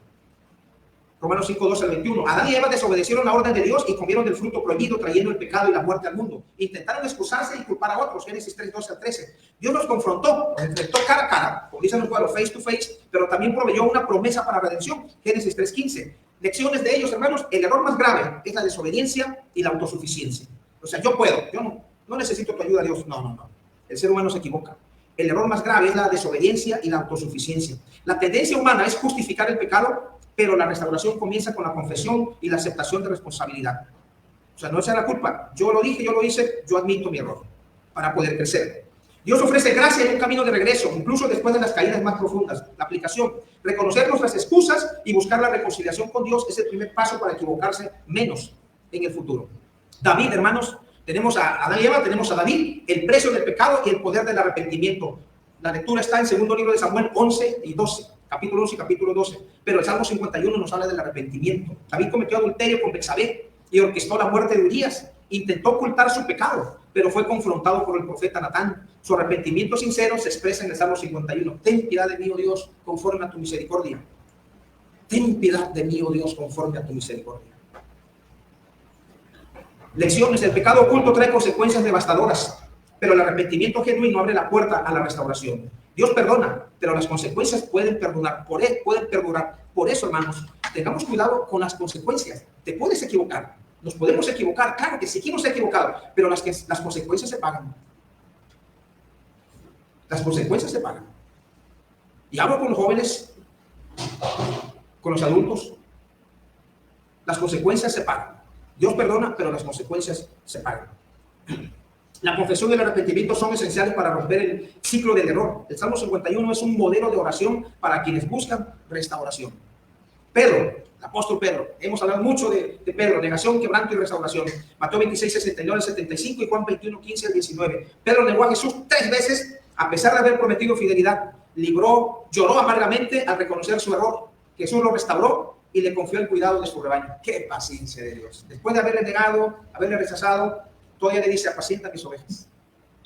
Romanos 5, 2 al 21. Adán y Eva desobedecieron la orden de Dios y comieron del fruto prohibido, trayendo el pecado y la muerte al mundo. Intentaron excusarse y culpar a otros. Génesis 3, 12 al 13. Dios los confrontó, los enfrentó cara a cara, como dicen los juegos, face to face, pero también proveyó una promesa para redención. Génesis 3, 15. Lecciones de ellos, hermanos. El error más grave es la desobediencia y la autosuficiencia. O sea, yo puedo, yo no necesito tu ayuda, Dios. No. El ser humano se equivoca. El error más grave es la desobediencia y la autosuficiencia. La tendencia humana es justificar el pecado, pero la restauración comienza con la confesión y la aceptación de responsabilidad. O sea, no echar la culpa. Yo lo dije, yo lo hice, yo admito mi error para poder crecer. Dios ofrece gracia en un camino de regreso, incluso después de las caídas más profundas. La aplicación, reconocer nuestras excusas y buscar la reconciliación con Dios es el primer paso para equivocarse menos en el futuro. David, hermanos, tenemos a Adán y Eva, tenemos a David, el precio del pecado y el poder del arrepentimiento. La lectura está en segundo libro de Samuel 11 y 12, capítulo 11 y capítulo 12. Pero el Salmo 51 nos habla del arrepentimiento. David cometió adulterio con Betsabé y orquestó la muerte de Urías. Intentó ocultar su pecado, pero fue confrontado por el profeta Natán. Su arrepentimiento sincero se expresa en el Salmo 51. Ten piedad de mí, oh Dios, conforme a tu misericordia. Ten piedad de mí, oh Dios, conforme a tu misericordia. Lecciones. El pecado oculto trae consecuencias devastadoras, pero el arrepentimiento genuino abre la puerta a la restauración. Dios perdona, pero las consecuencias pueden perdurar. Por eso, hermanos, tengamos cuidado con las consecuencias. Te puedes equivocar, nos podemos equivocar, claro que sí, hemos equivocado, pero las consecuencias se pagan. Las consecuencias se pagan. Y hablo con los jóvenes, con los adultos. Las consecuencias se pagan. Dios perdona, pero las consecuencias se pagan. La confesión y el arrepentimiento son esenciales para romper el ciclo del error. El Salmo 51 es un modelo de oración para quienes buscan restauración. Pedro, el apóstol Pedro, hemos hablado mucho de Pedro, negación, quebranto y restauración. Mateo 26, 69 al 75 y Juan 21, 15 al 19. Pedro negó a Jesús 3 veces, a pesar de haber prometido fidelidad. Lloró amargamente al reconocer su error. Jesús lo restauró y le confió el cuidado de su rebaño. ¡Qué paciencia de Dios! Después de haberle negado, haberle rechazado, todavía le dice, apacienta mis ovejas.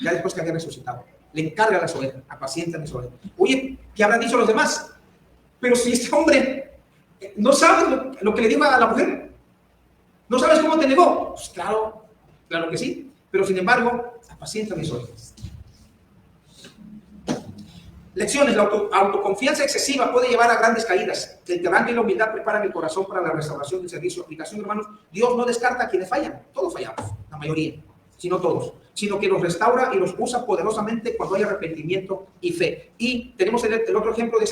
Ya después que había resucitado, le encarga a las ovejas, apacienta mis ovejas. Oye, ¿qué habrán dicho los demás? Pero si este hombre no sabe lo que le dijo a la mujer, ¿no sabes cómo te negó? Pues claro que sí, pero sin embargo, apacienta mis ovejas. Lecciones. La autoconfianza excesiva puede llevar a grandes caídas. El quebranto y la humildad preparan el corazón para la restauración del servicio. Aplicación, hermanos. Dios no descarta a quienes fallan. Todos fallamos, la mayoría, si no todos, sino que los restaura y los usa poderosamente cuando hay arrepentimiento y fe. Y tenemos el otro ejemplo de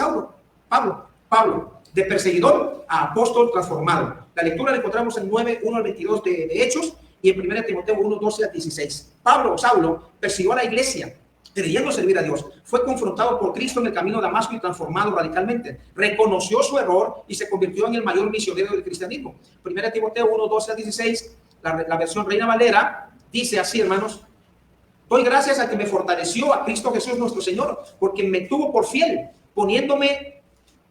Pablo, de perseguidor a apóstol transformado. La lectura la encontramos en 9, 1 al 22 de Hechos y en 1 Timoteo 1, 12 al 16. Saulo, persiguió a la iglesia, creyendo servir a Dios. Fue confrontado por Cristo en el camino de Damasco y transformado radicalmente. Reconoció su error y se convirtió en el mayor misionero del cristianismo. 1 Timoteo 1, 12 al 16, la versión Reina Valera, dice así, hermanos: doy gracias a que me fortaleció a Cristo Jesús nuestro Señor, porque me tuvo por fiel, poniéndome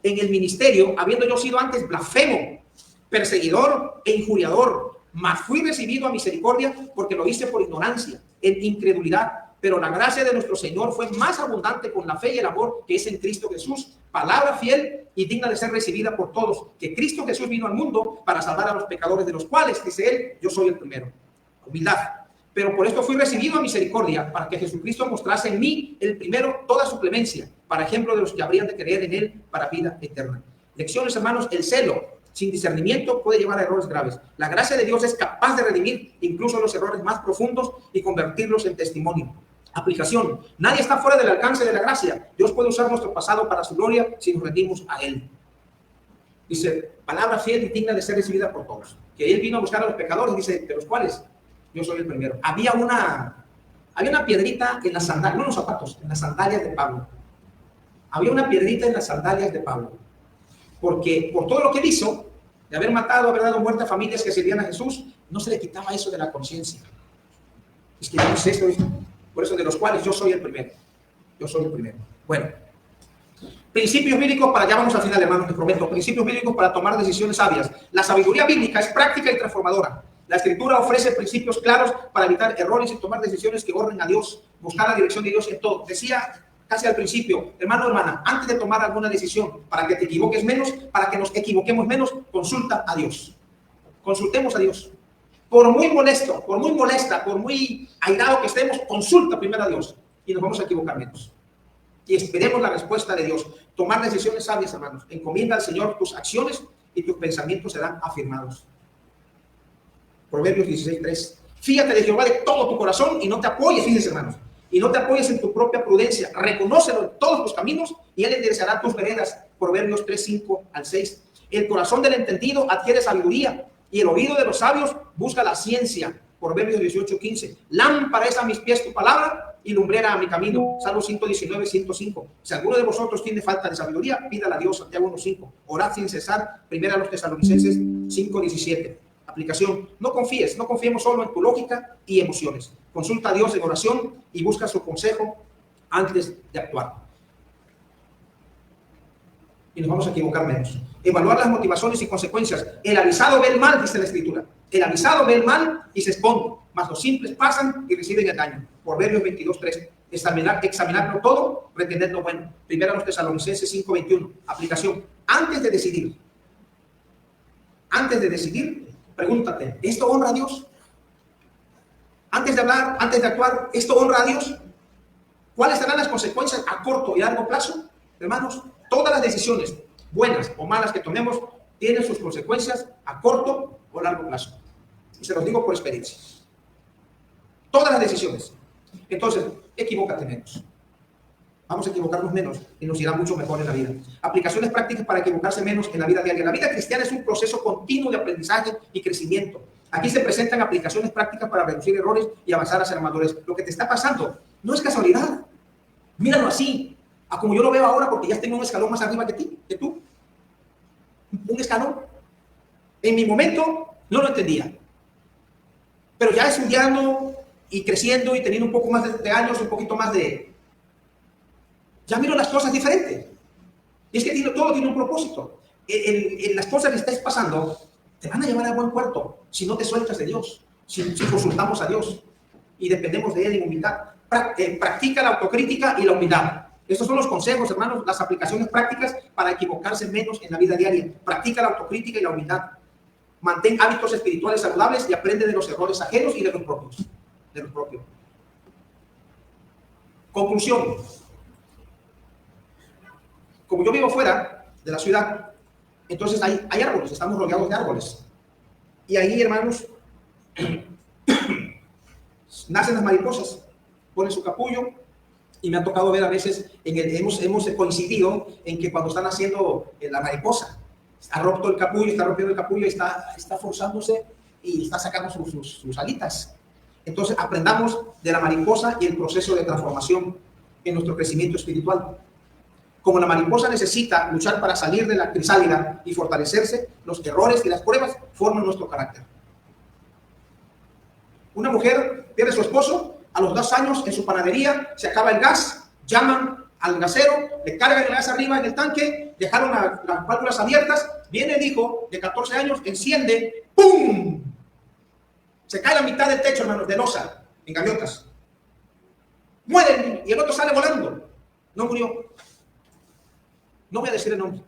en el ministerio, habiendo yo sido antes blasfemo, perseguidor e injuriador, mas fui recibido a misericordia porque lo hice por ignorancia, en incredulidad. Pero la gracia de nuestro Señor fue más abundante con la fe y el amor que es en Cristo Jesús. Palabra fiel y digna de ser recibida por todos, que Cristo Jesús vino al mundo para salvar a los pecadores, de los cuales, dice él, yo soy el primero. Humildad. Pero por esto fui recibido a misericordia, para que Jesucristo mostrase en mí el primero toda su clemencia, para ejemplo de los que habrían de creer en él para vida eterna. Lecciones, hermanos. El celo sin discernimiento puede llevar a errores graves. La gracia de Dios es capaz de redimir incluso los errores más profundos y convertirlos en testimonio. Aplicación. Nadie está fuera del alcance de la gracia. Dios puede usar nuestro pasado para su gloria si nos rendimos a él. Dice, palabra fiel y digna de ser recibida por todos. Que él vino a buscar a los pecadores, dice, de los cuales yo soy el primero. Había una piedrita en las sandalias, no en los zapatos, en las sandalias de Pablo. Había una piedrita en las sandalias de Pablo. Porque por todo lo que él hizo, de haber matado, haber dado muerte a familias que servían a Jesús, no se le quitaba eso de la conciencia. Es que no sé esto, por eso de los cuales yo soy el primero. Yo soy el primero. Bueno, principios bíblicos para, ya vamos al final, hermanos, les prometo, principios bíblicos para tomar decisiones sabias. La sabiduría bíblica es práctica y transformadora. La Escritura ofrece principios claros para evitar errores y tomar decisiones que honren a Dios, buscar la dirección de Dios en todo. Decía casi al principio, hermano, hermana, antes de tomar alguna decisión, para que te equivoques menos, para que nos equivoquemos menos, consulta a Dios. Consultemos a Dios. Por muy molesto, por muy molesta, por muy airado que estemos, consulta primero a Dios y nos vamos a equivocar menos. Y esperemos la respuesta de Dios. Tomar decisiones sabias, hermanos. Encomienda al Señor tus acciones y tus pensamientos serán afirmados. Proverbios 16:3. Fíjate de Jehová de todo tu corazón y no te apoyes, fíjense hermanos, y no te apoyes en tu propia prudencia. Reconócelo en todos tus caminos y él enderezará tus veredas. Proverbios 3:5-6. El corazón del entendido adquiere sabiduría y el oído de los sabios busca la ciencia. Proverbios 18:15. Lámpara es a mis pies tu palabra y lumbrera a mi camino. Salmo 119:105. Si alguno de vosotros tiene falta de sabiduría, pídala a Dios. Santiago 1:5. Orad sin cesar. Primera a los Tesalonicenses 5:17. Aplicación. No confiemos solo en tu lógica y emociones. Consulta a Dios en oración y busca su consejo antes de actuar. Y nos vamos a equivocar menos. Evaluar las motivaciones y consecuencias. El avisado ve el mal, dice la Escritura. El avisado ve el mal y se expone, mas los simples pasan y reciben el daño. Proverbios 22:3. Examinarlo todo, retener lo bueno. Primera a los Tesalonicenses 5:21. Aplicación. Antes de decidir, pregúntate, ¿esto honra a Dios? Antes de hablar, antes de actuar, ¿esto honra a Dios? ¿Cuáles serán las consecuencias a corto y largo plazo? Hermanos, todas las decisiones, buenas o malas que tomemos, tienen sus consecuencias a corto o largo plazo. Y se los digo por experiencia. Todas las decisiones. Entonces, equivócate menos. Vamos a equivocarnos menos y nos irá mucho mejor en la vida. Aplicaciones prácticas para equivocarse menos en la vida diaria. La vida cristiana es un proceso continuo de aprendizaje y crecimiento. Aquí se presentan aplicaciones prácticas para reducir errores y avanzar hacia la madurez. Lo que te está pasando no es casualidad. Míralo así, a como yo lo veo ahora, porque ya tengo un escalón más arriba que tú. Un escalón. En mi momento no lo entendía. Pero ya estudiando y creciendo y teniendo un poco más de años, un poquito más de... Ya miro las cosas diferentes. Y es que todo tiene un propósito. En las cosas que estés pasando te van a llevar a buen puerto si no te sueltas de Dios, si consultamos a Dios y dependemos de Él en humildad. Practica la autocrítica y la humildad. Estos son los consejos, hermanos, las aplicaciones prácticas para equivocarse menos en la vida diaria. Practica la autocrítica y la humildad. Mantén hábitos espirituales saludables y aprende de los errores ajenos y de los propios. Conclusión. Como yo vivo fuera de la ciudad, entonces hay árboles, estamos rodeados de árboles. Y ahí, hermanos, nacen las mariposas, ponen su capullo, y me ha tocado ver a veces, hemos coincidido en que cuando están haciendo la mariposa, está rompiendo el capullo y está forzándose y está sacando sus alitas. Entonces aprendamos de la mariposa y el proceso de transformación en nuestro crecimiento espiritual. Como la mariposa necesita luchar para salir de la crisálida y fortalecerse, los errores y las pruebas forman nuestro carácter. Una mujer pierde a su esposo, a los 2 años en su panadería se acaba el gas, llaman al gasero, le cargan el gas arriba en el tanque, dejaron las válvulas abiertas, viene el hijo de 14 años, enciende, ¡pum! Se cae la mitad del techo, hermanos, de losa, en gaviotas. Muere el niño y el otro sale volando. No murió. No voy a decir el nombre.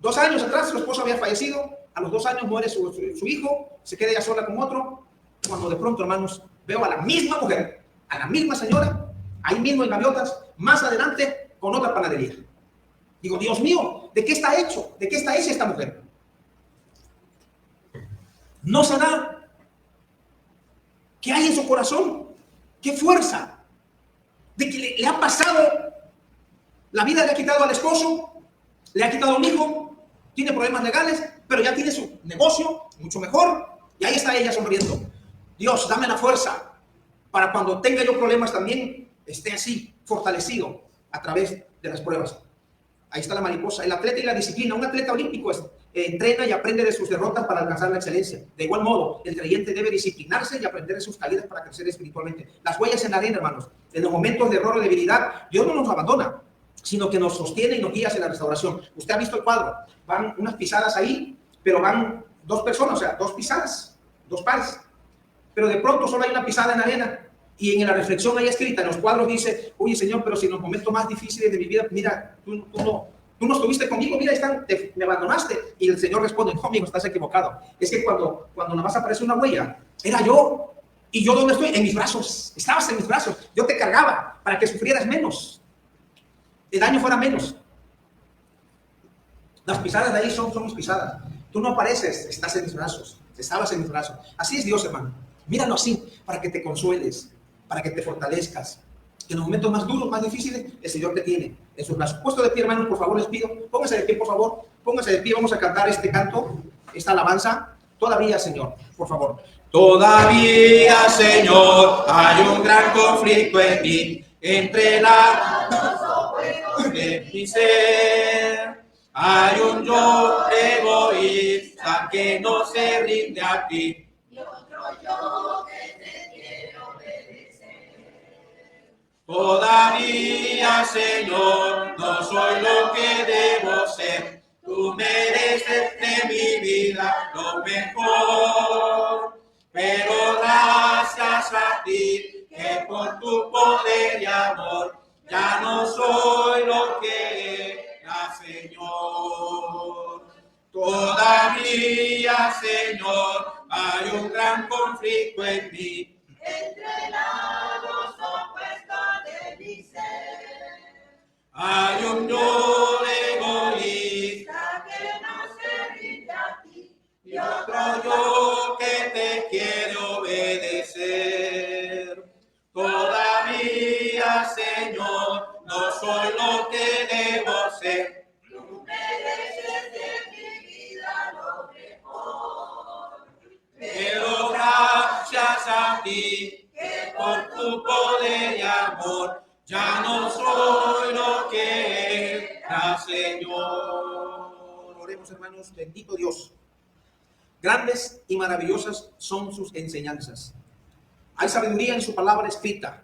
2 años atrás su esposo había fallecido, a los 2 años muere su hijo, se queda ella sola con otro, cuando de pronto, hermanos, veo a la misma mujer, a la misma señora, ahí mismo en gaviotas, más adelante con otra panadería. Digo, Dios mío, ¿de qué está hecho? ¿De qué está hecha esta mujer? No se da. ¿Qué hay en su corazón? ¿Qué fuerza? De que le ha pasado, la vida le ha quitado al esposo, le ha quitado un hijo, tiene problemas legales, pero ya tiene su negocio mucho mejor y ahí está ella sonriendo. Dios, dame la fuerza para cuando tenga yo problemas también esté así, fortalecido a través de las pruebas. Ahí está la mariposa, el atleta y la disciplina. Un atleta olímpico entrena y aprende de sus derrotas para alcanzar la excelencia. De igual modo, el creyente debe disciplinarse y aprender de sus caídas para crecer espiritualmente. Las huellas en la arena, hermanos. En los momentos de error o debilidad, Dios no nos abandona, sino que nos sostiene y nos guía hacia la restauración. Usted ha visto el cuadro, van unas pisadas ahí, pero van 2 personas, o sea, 2 pisadas, 2 pares. Pero de pronto solo hay una pisada en la arena. Y en la reflexión ahí escrita, en los cuadros dice, oye Señor, pero si en los momentos más difíciles de mi vida, mira, tú no estuviste conmigo, mira, me abandonaste. Y el Señor responde, no, amigo, estás equivocado. Es que cuando nada más aparece una huella, era yo. ¿Y yo dónde estoy? En mis brazos. Estabas en mis brazos. Yo te cargaba para que sufrieras menos. El daño fuera menos. Las pisadas de ahí son mis pisadas. Tú no apareces, estás en mis brazos. Estabas en mis brazos. Así es Dios, hermano. Míralo así, para que te consueles, para que te fortalezcas. Que en los momentos más duros, más difíciles, el Señor te tiene en sus brazos. Puesto de pie, hermanos, por favor, les pido. Pónganse de pie, por favor. Pónganse de pie, vamos a cantar este canto, esta alabanza. Todavía, Señor, por favor. Todavía, Señor, hay un gran conflicto en mí, entre la de mi ser. Hay un yo egoísta que no se rinde a ti. Y otro yo que te quiere obedecer. Todavía, Señor, no soy lo que debo ser. Tú mereces de mi vida lo mejor. Pero gracias a ti, que por tu poder y amor, ya no soy lo que era, Señor. Todavía, Señor, hay un gran conflicto en mí. Entre lados opuestos de mi ser. Hay un yo egoísta Que no se rinde a ti. y otro yo que te quiere obedecer. Todavía, Señor, no soy lo que debo ser. Tú mereces de mi vida lo mejor. Pero gracias a ti, que por tu poder y amor, ya no soy lo que era, Señor. Oremos, hermanos. Bendito Dios. Grandes y maravillosas son sus enseñanzas. Hay sabiduría en su palabra escrita.